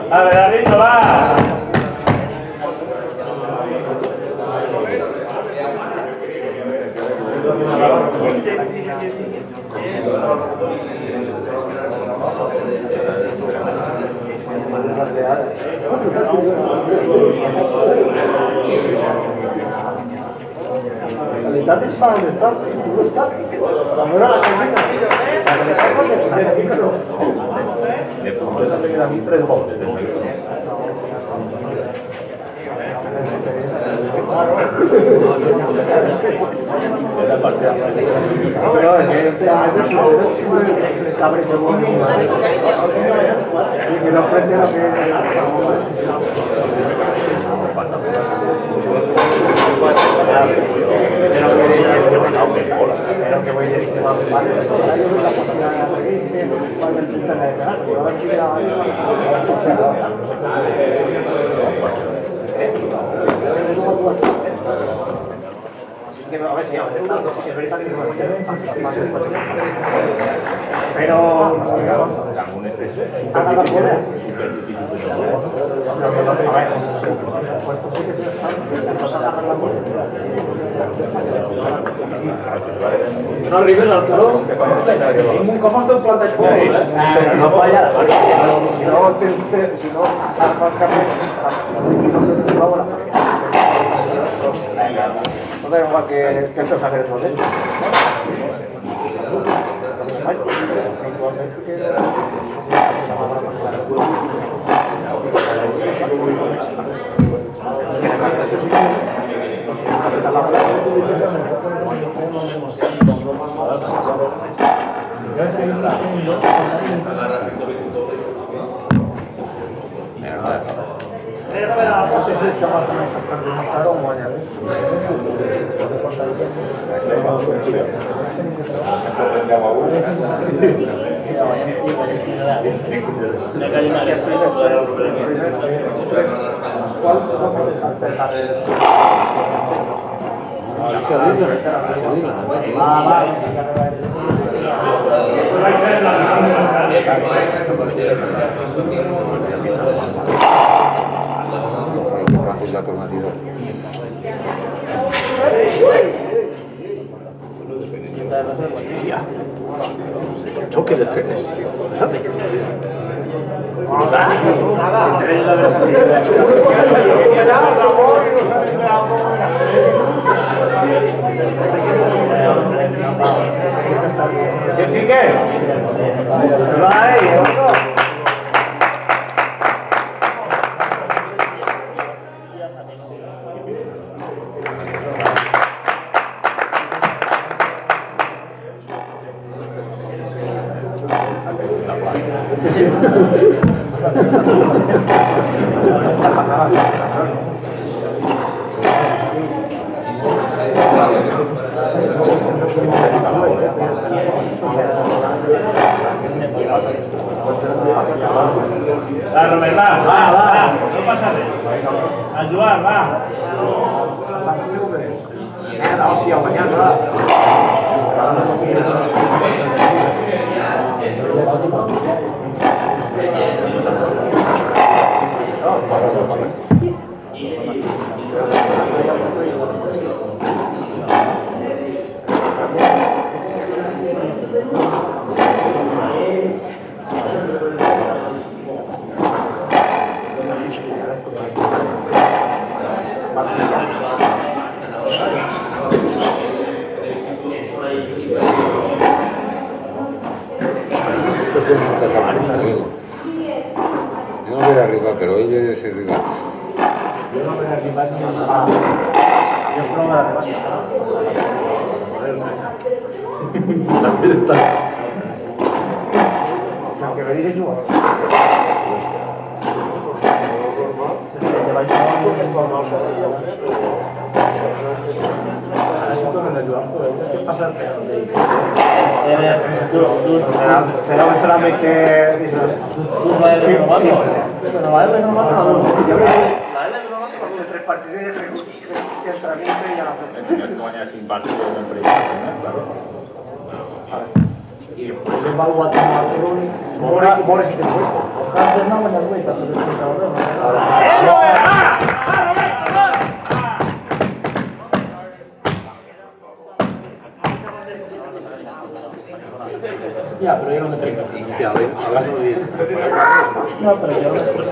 A ver, David, no va. No arribes al turó, tinc un cop els teus plantes fort, no falla la màquina. Si no, fas cap no da igual que el seus agresors, choque de trenes. Va, Robert, va, no passa res. El Joan, va. Hòstia, guanyant, va. Eso es un camarón arriba. Yo no voy arriba, pero hoy debe ser arriba. Yo no voy a arribar ni a... Yo probo a arribar. También está. Aunque me dices yo. Será un trámite tres partidos que el trámite ya Tenías que bañar sin partido en proyecto, y después el valor Boris que puesto. Ojalá no me da cuenta, ya, pero yo no me tengo. Ya, hablando bien. No, pero yo no me tengo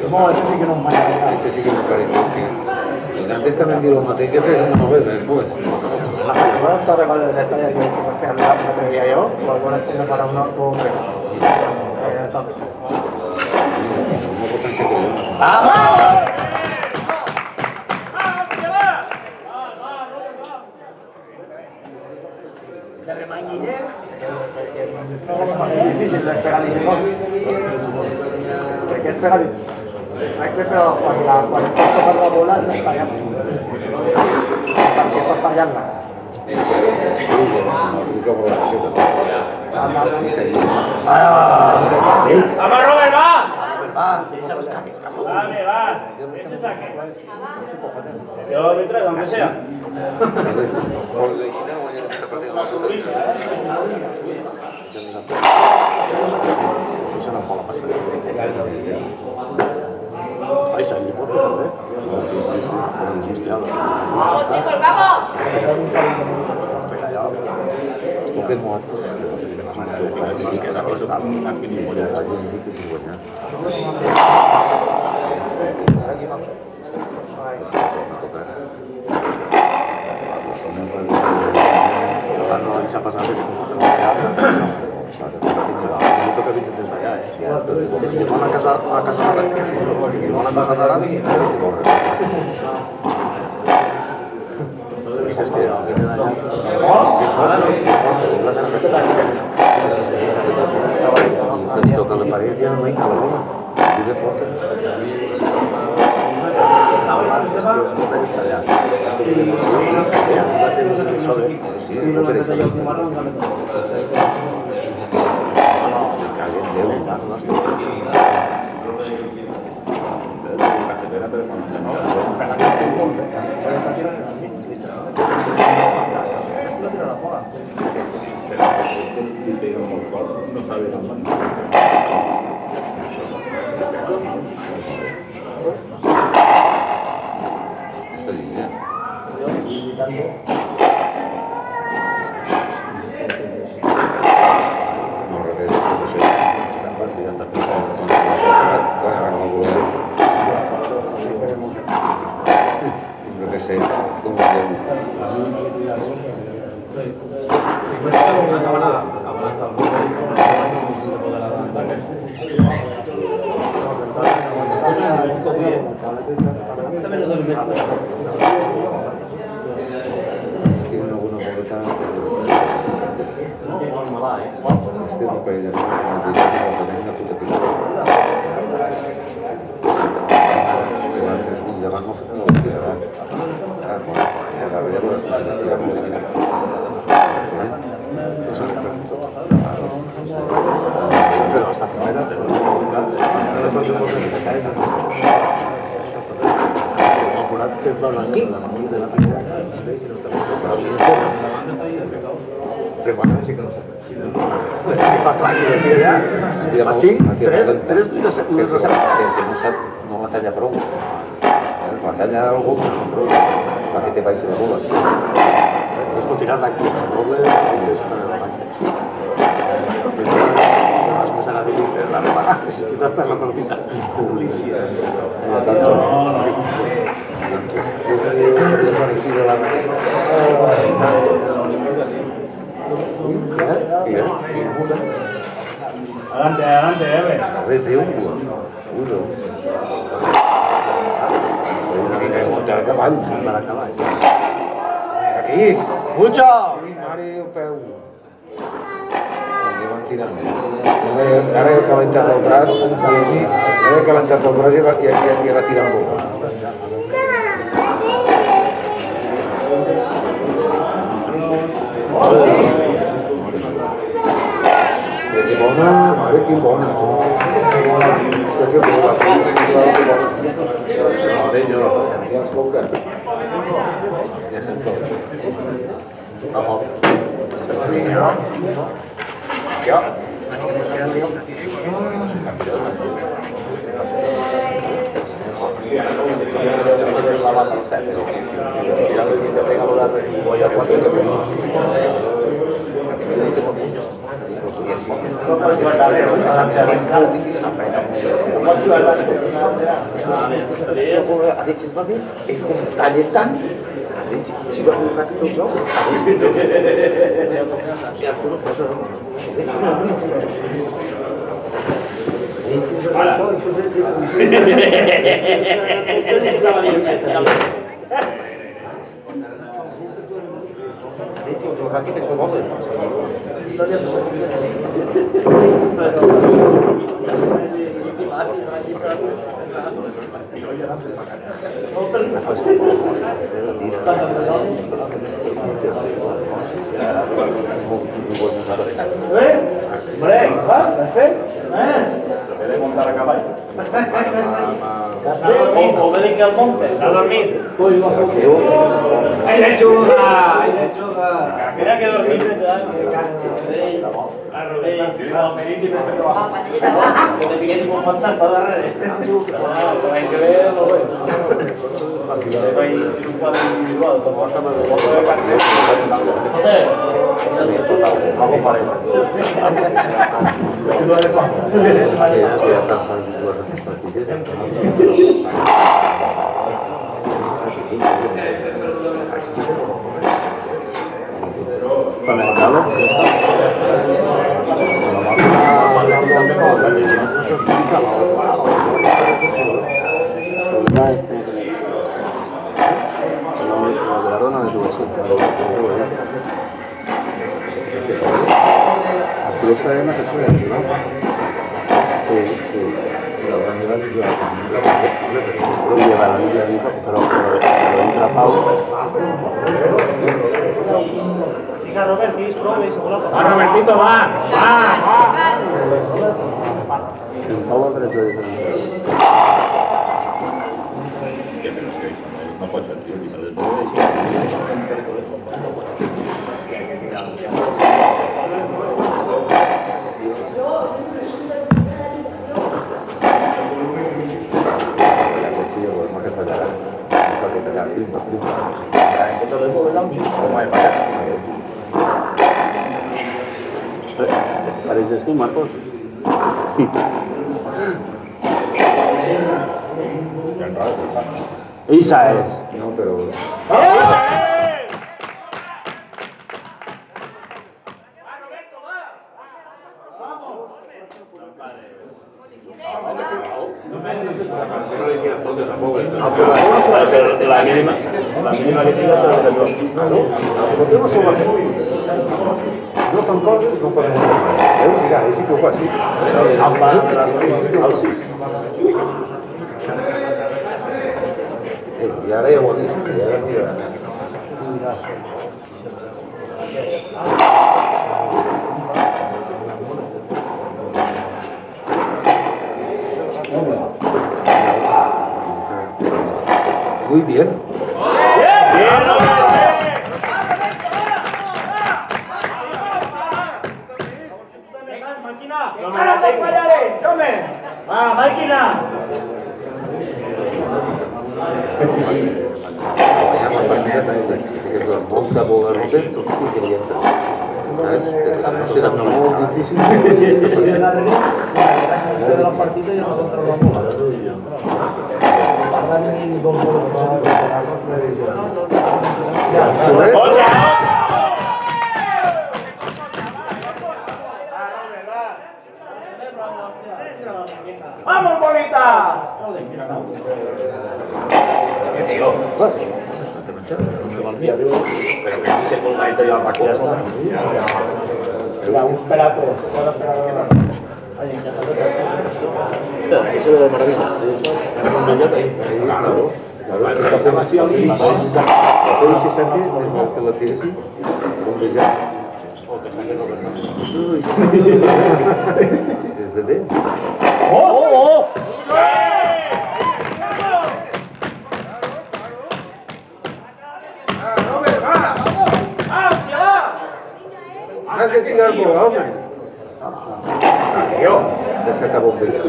No, eso sí que no me parece. Este sí que me parece que antes también digo, matéis de tres una vez después. Bueno, esta regalo de la historia que me atrevería yo, pues bueno, esto me para uno con... ¡Vamos! Es difícil de esperar y hay que esperar. Hay que pero cuando estás tocando la bola no está fallando. Empieza a fallarla. ¡Vamos, Robert, va! Vale, va. ¿Qué te saque? Yo me traigo, aunque sea. ¡Vamos, chicos, vamos! Tiene alguna boleta. Este no puede llamar. Una puta pica. Pero hasta fuera, pero así, tres no batalla prou. Batalla algo, para que te vais a la bola. es por tirar la cruz, doble y es para la máquina. Vas a la dirigir la remada, si quitas per la partida. Publicidad. Adelante, adelante, Eve. Red de uno. Montar a cavall. Aquí. ¡Mucho! Mario Peu. Me van tirando. Ara he calentat el braç, he calentat el braç i retirar el boca. Que bona, mare, que bona. Que bona. Ja es toca. Ja se'n toca. Vamos. Ja. És com talles tant, si no comprats tot jo, ¿Está dormido? ¡Ay, lechuga! ¡Ay, lechuga! Mira que dormiste ya. Va, Robertito, va. No pot ser, tio, i s'ha de ¿Pareces tú, Marcos? Isa es. No, pero... no le hicieras toques tampoco. Pero la mínima que tengo te lo tengo. No son coses, no podem fer. Mira, és que ho faci. I ara ja ho ha vist, i ara mira. Muy bien. ¡Ah, máquina! Llama partida també és que és molta bola de Robert i que hi entra. Serà molt difícil. De la partida ya no contra la bola. ¡Vamos, bolita! ¿Qué digo? Pero que aquí se ponga esto y la partida. Espérate. Hostia, aquí se ve de maravilla. Claro. La formació i la tele se saque, que la tires bombejar. És de bé. Has de tirar bola, home. Yo. Ja s'acaba bombejar.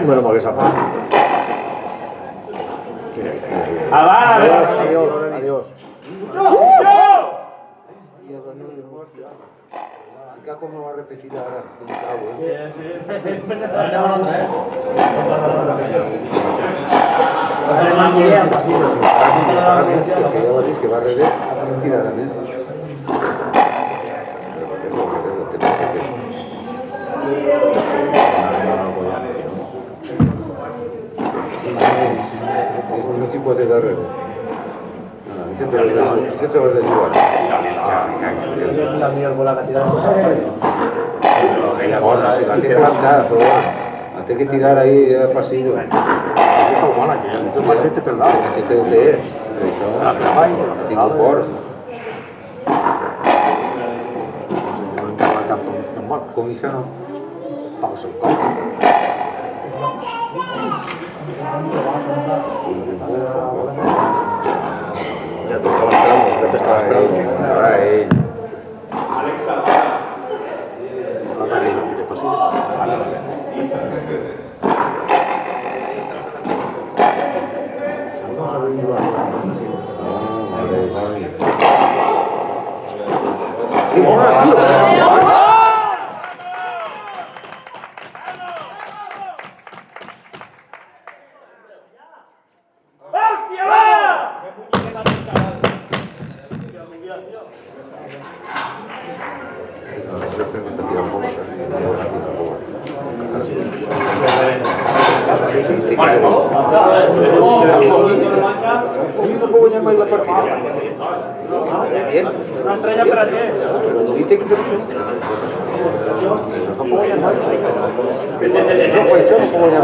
Menos mal que se apaga. Adiós. Acá como va a repetir ahora. Que ya veis que va a rever, tirar a més. No s'hi pot dar res. Sempre vas de jugar. La millor bola que ha tirat. Bueno, si la té plantada, la té que tirar ahí al pasillo. Tu machete pel lado. Aquí té on és. Això, tinc un cor. Com això no? Paga seu campo. Ya te estaba esperando, ya te estaba esperando. Ahora ell. ¡Qué bona, tío! No puedo guanyar mai la partida. Bien. Una estrella per a què? I té que fer això. No puedo guanyar mai. No, per això no puedo guanyar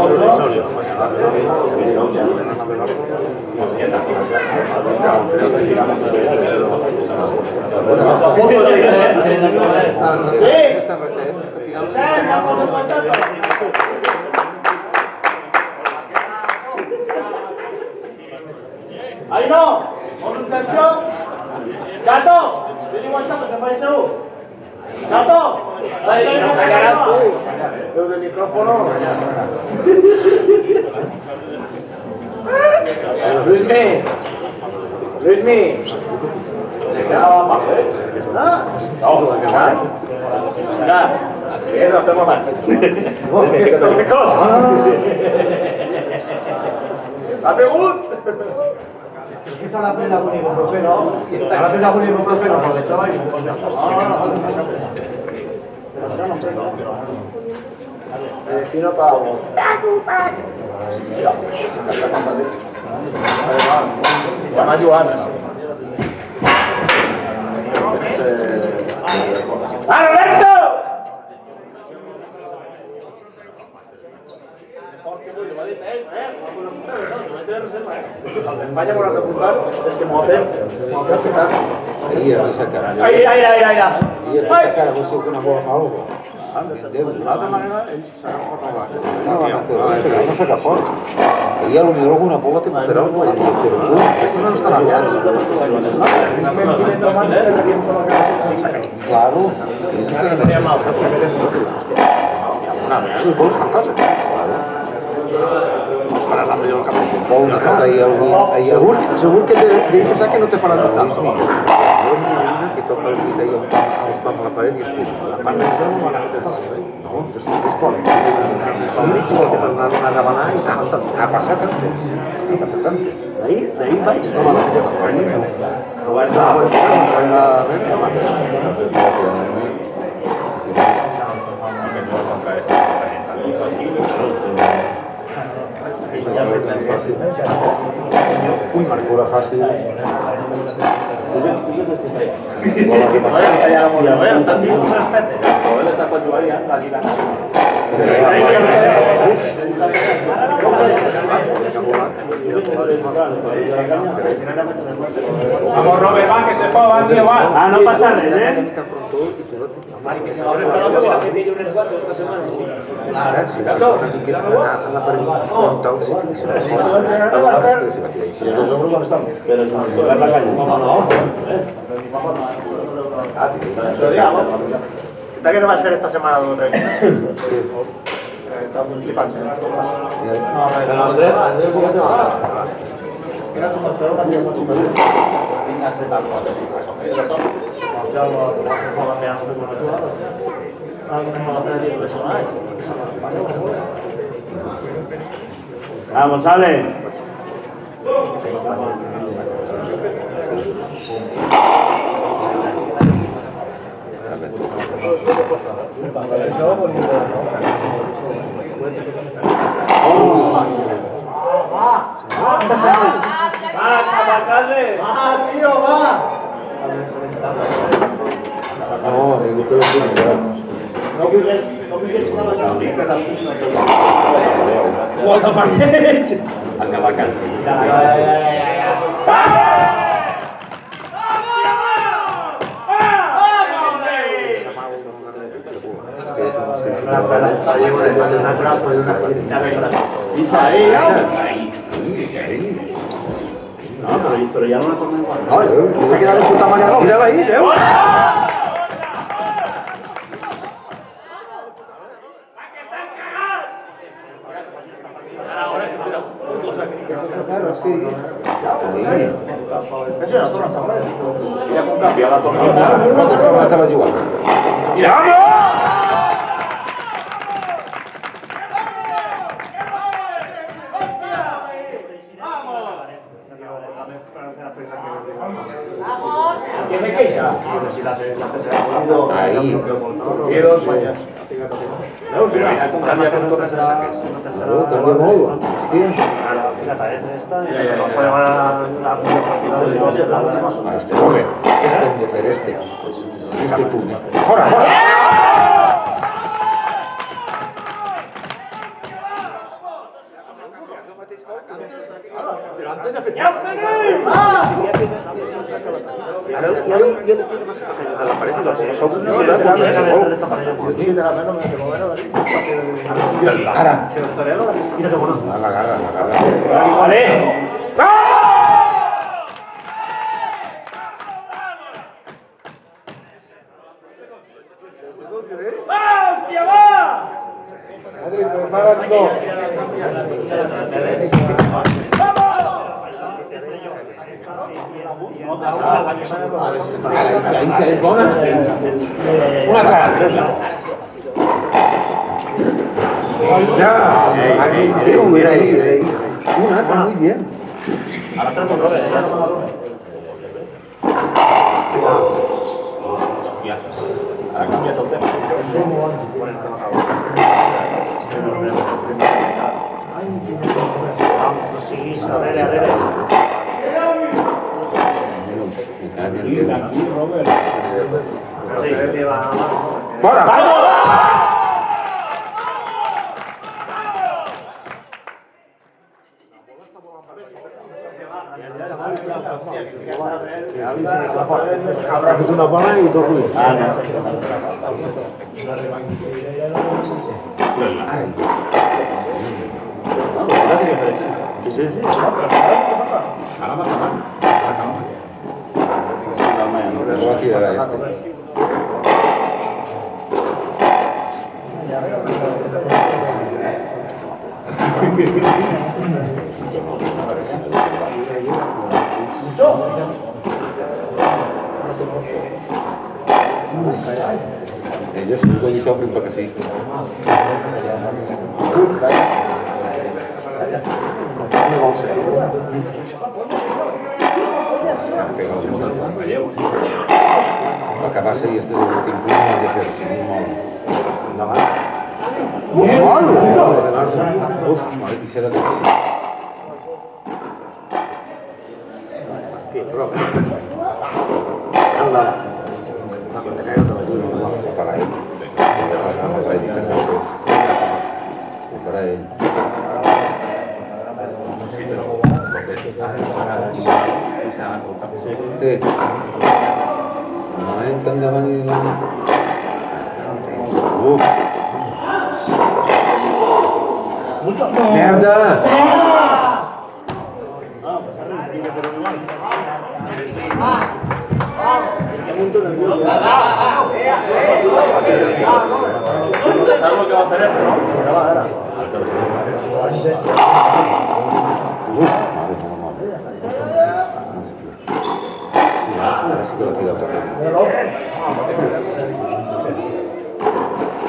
Ahí no, concentración. Gato, te digo al chato que parece un. Gato, ahí no callarás tú. Desde el micrófono. Luismi. No hacemos mal. ¡Ha pegut! Esa la plena con ibuprofeno. La plena con ibuprofeno por eso y Fino Pablo. Llama Joana. ¡Alberto! Vaya por la preocupar, es que mover, Ahí es esa cara. Ahí. Ahí es esa cara, vos sos una bola a algo. No saca fora. Ahí a lo mejor alguna bola te puede dar algo, pero esto no está bien. Claro. Segur que de saque no te farà notar. Que toca el dit ahí els pams a la paret i es puja. La part d'això no m'ha no, és fort. El mig igual que tornar una rebanar i ha passat antes. Ha passat antes. D'ahir vaig no m'ha fet. No vaig Uy, marcura fàcil. Vamos, Robert, va, que se puede, va, tío, va. Ah, no pasa res, eh? Ara, si la paret frontal sí que se Pero no, la calle. No. ¿Qué te vas a hacer esta semana, don Rey? Estamos flipando. Vamos, Ale. ¡Va, tío, va! No piques una vacuna. ¡Guarda paquete! Acaba casi. Pero ya no la torna igual. No, se queda de puta madre. Mírala ahí, veo. Eso no torna tan mal. Mira cómo cambia la torna. No estava jugant. ¿Qué se queixa? Ahí. Y dos fallas. Cambia con torres de saques. Canvia molt. Este home. Este hem de fer, este. Este punt. Fora, fora! ¡Ya os tenéis! Ara ja li tira massa paella de la paret i la posa sobre una ciutat de Ara. Agarra. ¡Vale! ¡Hostia, va! Madrid, prepárate. ¡Vamos! Ahí se les pone una cara. Ya, mira ahí. Una, está muy bien. Ahora está con Robert, ya no me Robert. Ahora cambia todo el tema. A ver. ¡Para! Habrá que una bola y dos ruidos. Lo va a tirar a este. Ellos sí sofren porque sí. Acabarse y este es el último punto de Perú. Uf, madre quisiera que sí. Para él. Para él. Sí. No entran de manera. ¡Mierda! ¿Sabes lo que va a hacer esto, no? Ahora sí que lo tira otra vez.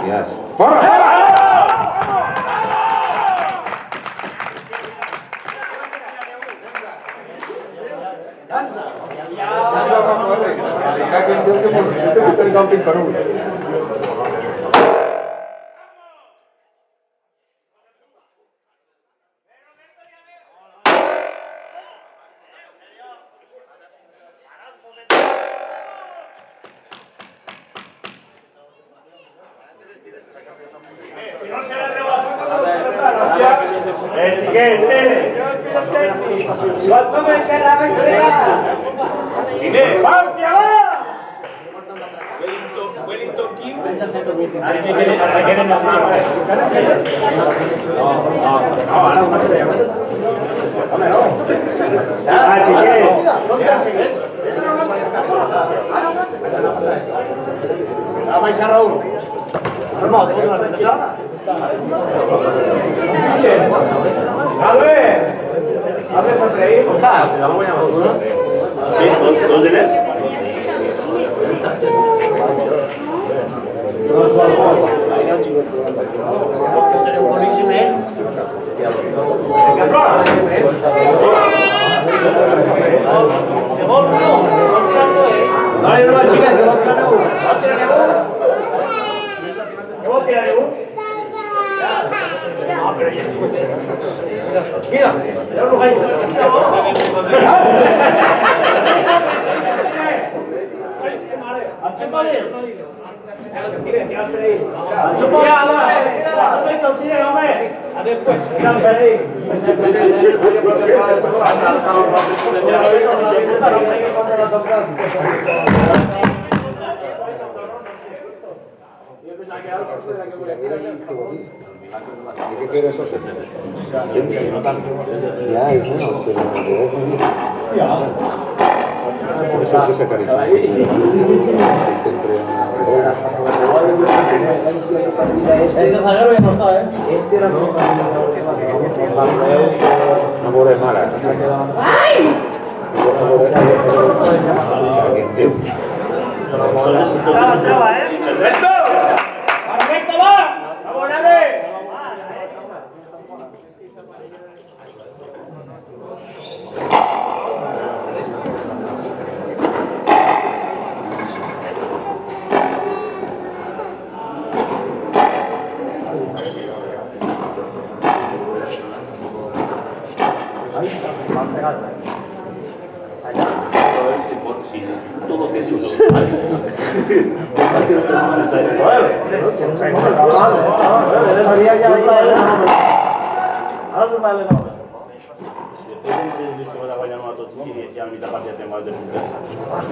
Yes. ¿Cuánto me queda de entregar? ¡Hostia, va! Wellington King. Hay que queden las manos. Ah, chiquillos. Son tres ingleses. La vais a Raúl. ¡Albert! ¿Albert se traído? Sí, ¿dos tienes? Dale una chica, que va a tirar uno. ¿Va a tirar uno? ¿Qué va a tirar uno? No, pero ya chico. Mira, mira un lugar. ¿Y qué quieres eso? Sí, no tanto. Ya, es menos, pero por eso hay que sacar eso. Este era No borres malas. ¡Perfecto! ¡Perfecto, va! ¡Vamos, dale! Todo Jesús.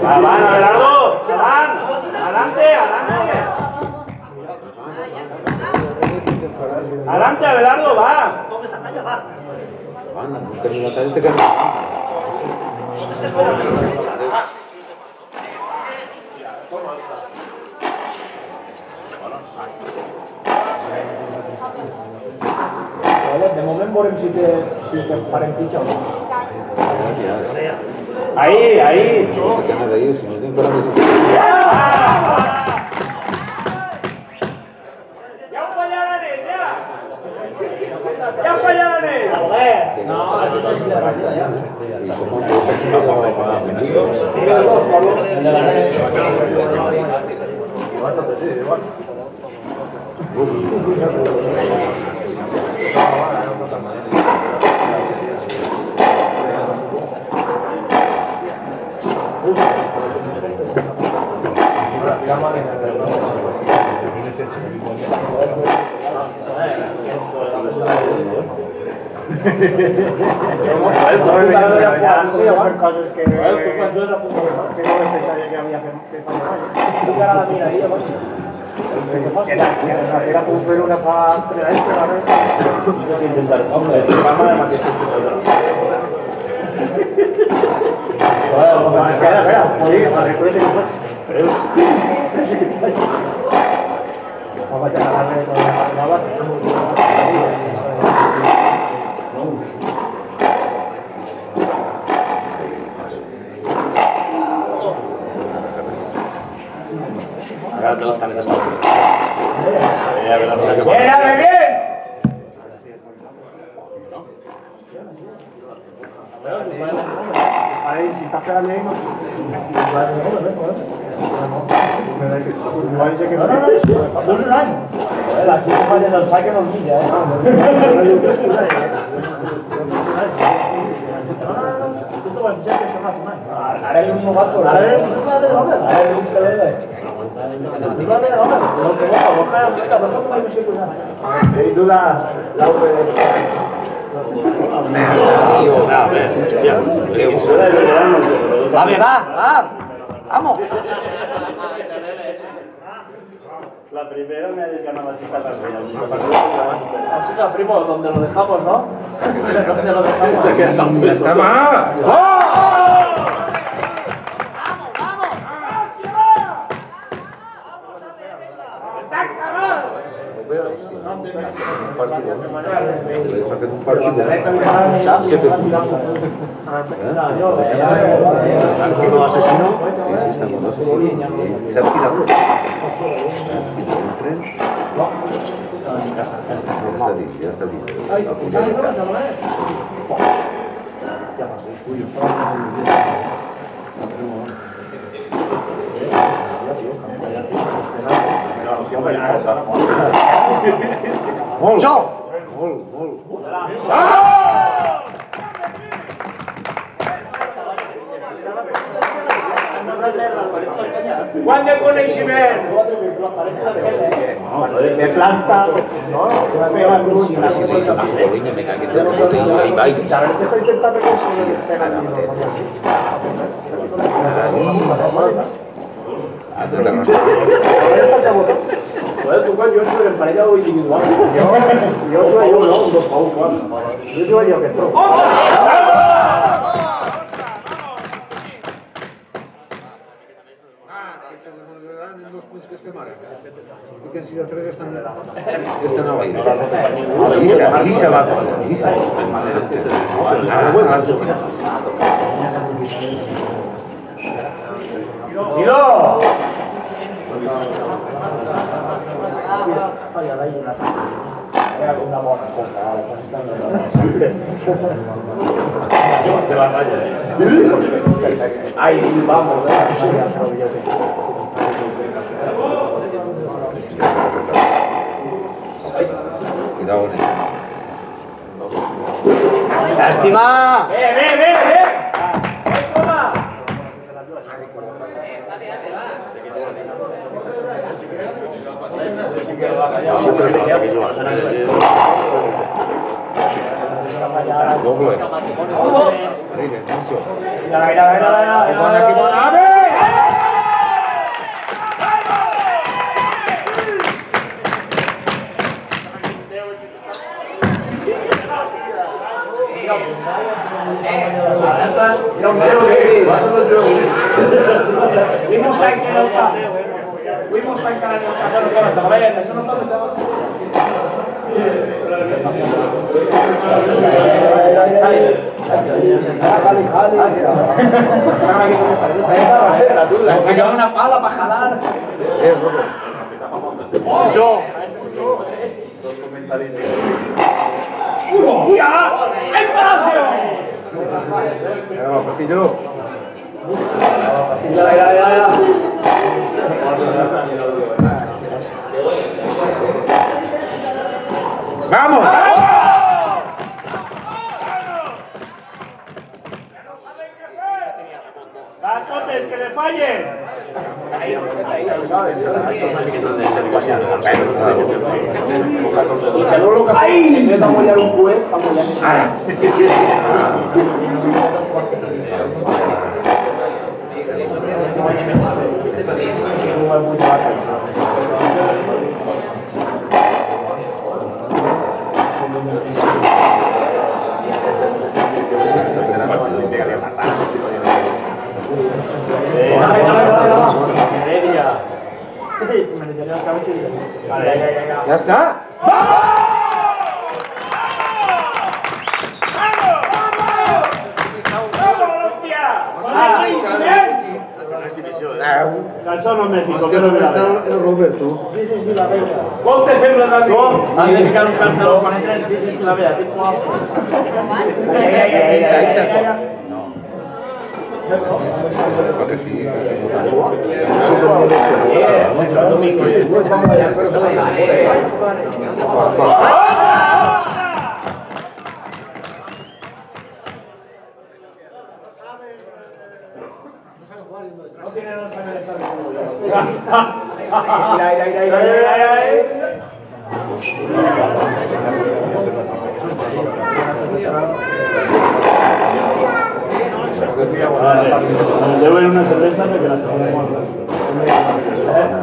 Va, van, Abelardo, van, adelante, adelante. Adelante, Abelardo, va. De moment veurem si te farem pitxa o no. Ahí, ahí. Ya ho fallaran ells, ja. Ja ho fallaran ells. No, això és així de partida ja. Coses que no pensaria que havia fet mai. Tu cara la mira ahí, era com fer una fa 3 anys, però ara jo que intentar espera, podria que recuerde que faig. Vaig a agarrar con la passada. Agárrate las canetas. ¡Lléname bien! Ahí, si estás pegando ahí, no. No, un any. La si falla del saque no es milla, Ara és un novato. Ara és un pelele. Y tú la Vamos. La primera me ha dedicado a chica Chica, primo, donde lo dejamos, ¿no? Donde lo dejamos. Se queda tan ¡Está más! ¿Alguno asesino? Ya está bien. Quan de coneixement? de planta, ¿no? Me cagué en el botella y baile. Saber que está intentando conseguir pegar el mismo. Joder, tu quan jo soy en parella o individual? Jo soy uno, un dos pa un, jo soy yo que trobo. Que han sido 3 están a bailar. Avisa va. Avisa. Bueno, las ¡Milo! Falla ahí una tapa. Era una buena cosa. Se va a raya. Ahí vamos, Cuidado. ¡Lástima! ¡Bien! ¡Toma! Doble. Rines, mucho. Le sacaba una pala para jalar. Yo. Pasillo. ¡Vamos! ¡Antes que le fallen! Y seguro lo que ¡ay! En vez de mollar un cuer, vamos a mollar. ¡Ya está! Calzón México, pero de la Vega. Roberto. Ponte siempre también. Han de ficar un pantalón con el dices que la vea, tipo Porque sí. Nos deben una cerveza de que la tomamos.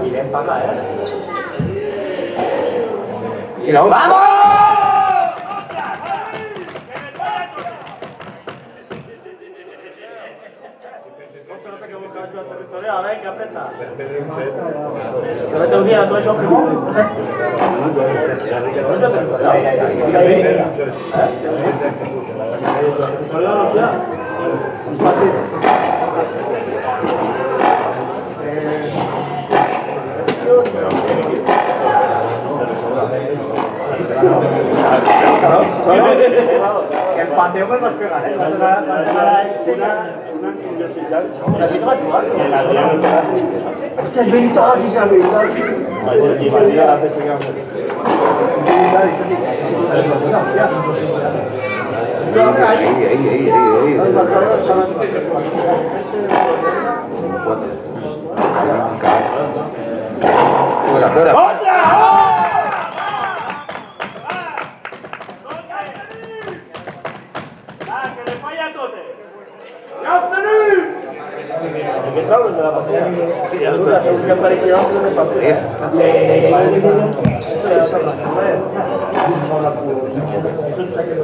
y ven para acá, Y la otra. Venga, aprenda. ¿Te día tú hecho primo? El pateo me va a pegar, ¿eh? Una curiosidad. Así que va a jugar. Que la Adrián Hostia, es vintage, es vintage. y María hace ese cambio. Ahí. Fuera. ¡Que le falla a Tote! ¿Qué tal? De la partida. Sí, ya está. Es que apareció antes de partida. Eso ya está. Eso es que lo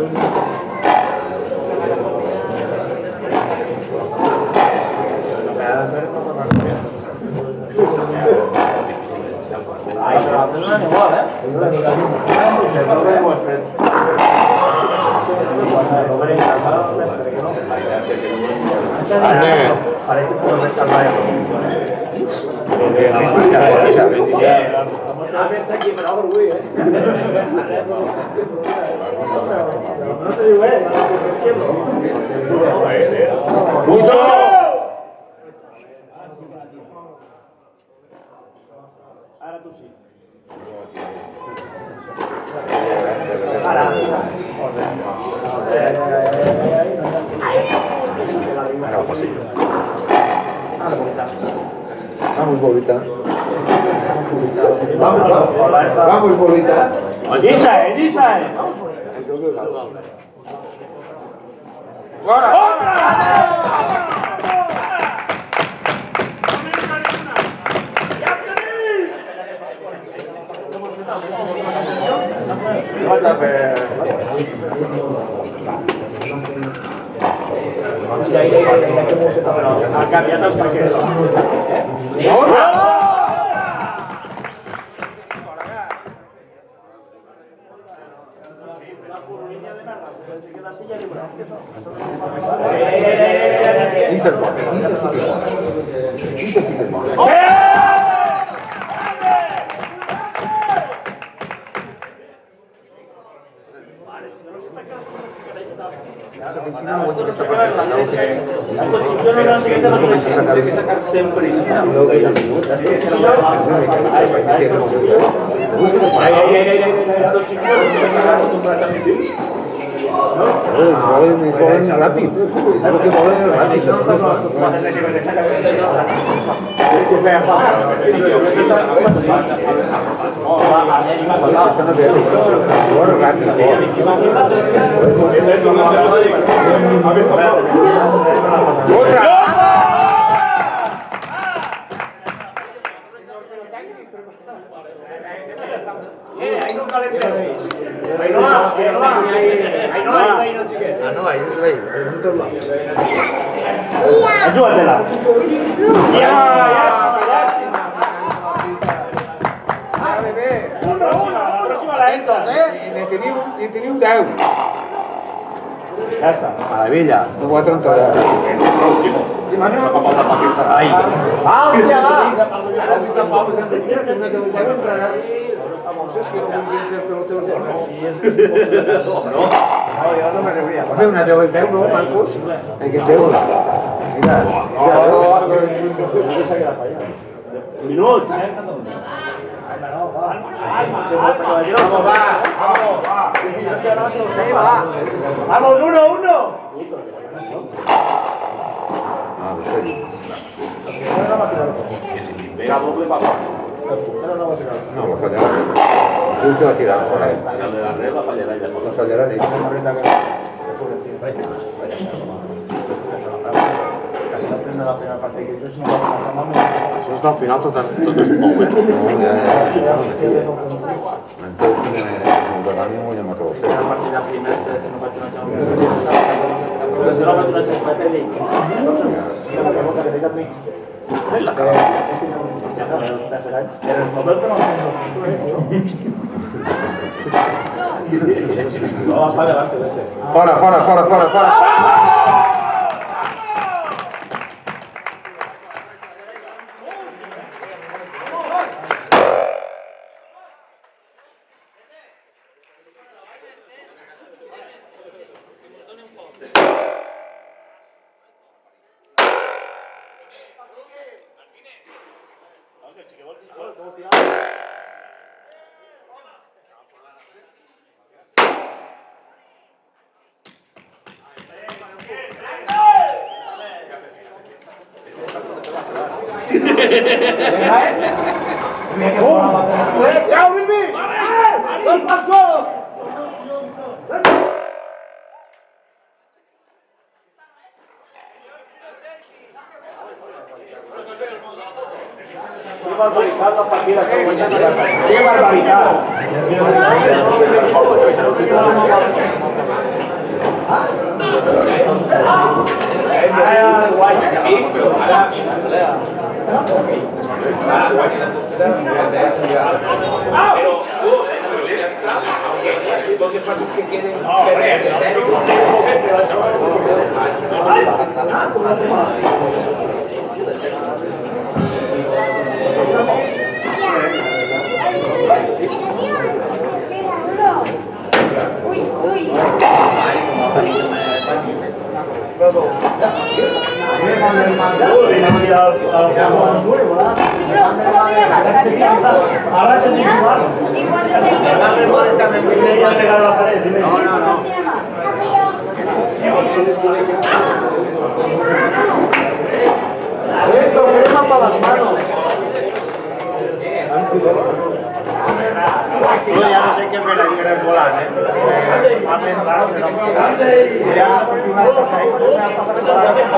Ay, pero antes no era igual, ¿eh? No era igual. Aneh. Parece que puedo rescatar no te digo, ¡Mucho! Ahora tú sí. Vamos, bolita. Vamos, bolita. Gisai. Ha canviat el saquer. Volen ràpid. És el que volen ràpid. Ajúdatela. Ne teniu 10. Ja està. Maravilla. No 4 en total. Ai. Hòstia, va! Jo no me reuria. Home, una 10 és 10, no, Marcos? Aquest 10. Mira. Minuts, Vamos, 1-1. Ah, de serio. Pega doble para abajo. No, lo fallarà. Justo va tirar fora. El de la red la fallarà ja. No fallarà ni. Això és del final tot és molt bé. No, ja. Entonces, el Dani m'ho llama tot. A partir de primer, si no faig una xameta. Però si no faig una xameta, dic. Ai, la cara. No, vas para adelante de este. Fora. Qué barbaridad la partida que ¡qué barbaridad! Ahora te digo igual. ¿Y cuándo se inicia? No, no, no. ¿Cómo se llama? Problema para las manos. Yo ya no sé qué me la quiere volar, ¿eh? Ha pensado que no. Ya, por fin, ahí cuando se ha pasado por la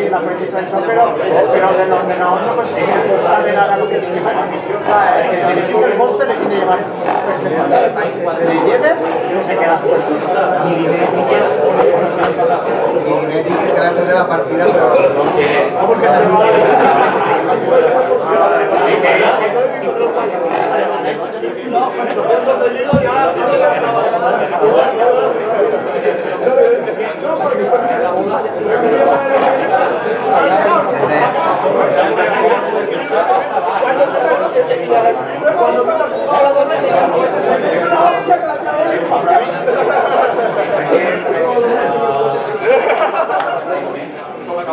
la precisa eso, pero de los de no pues no sabe nada lo que tiene que hacer. El que tiene el poste le tiene que llevar cuando le lleve se queda suelto. Y me dice que la de la partida, pero Vamos que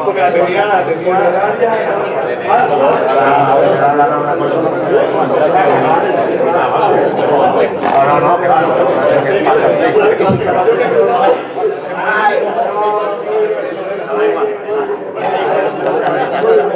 porque la tenía no,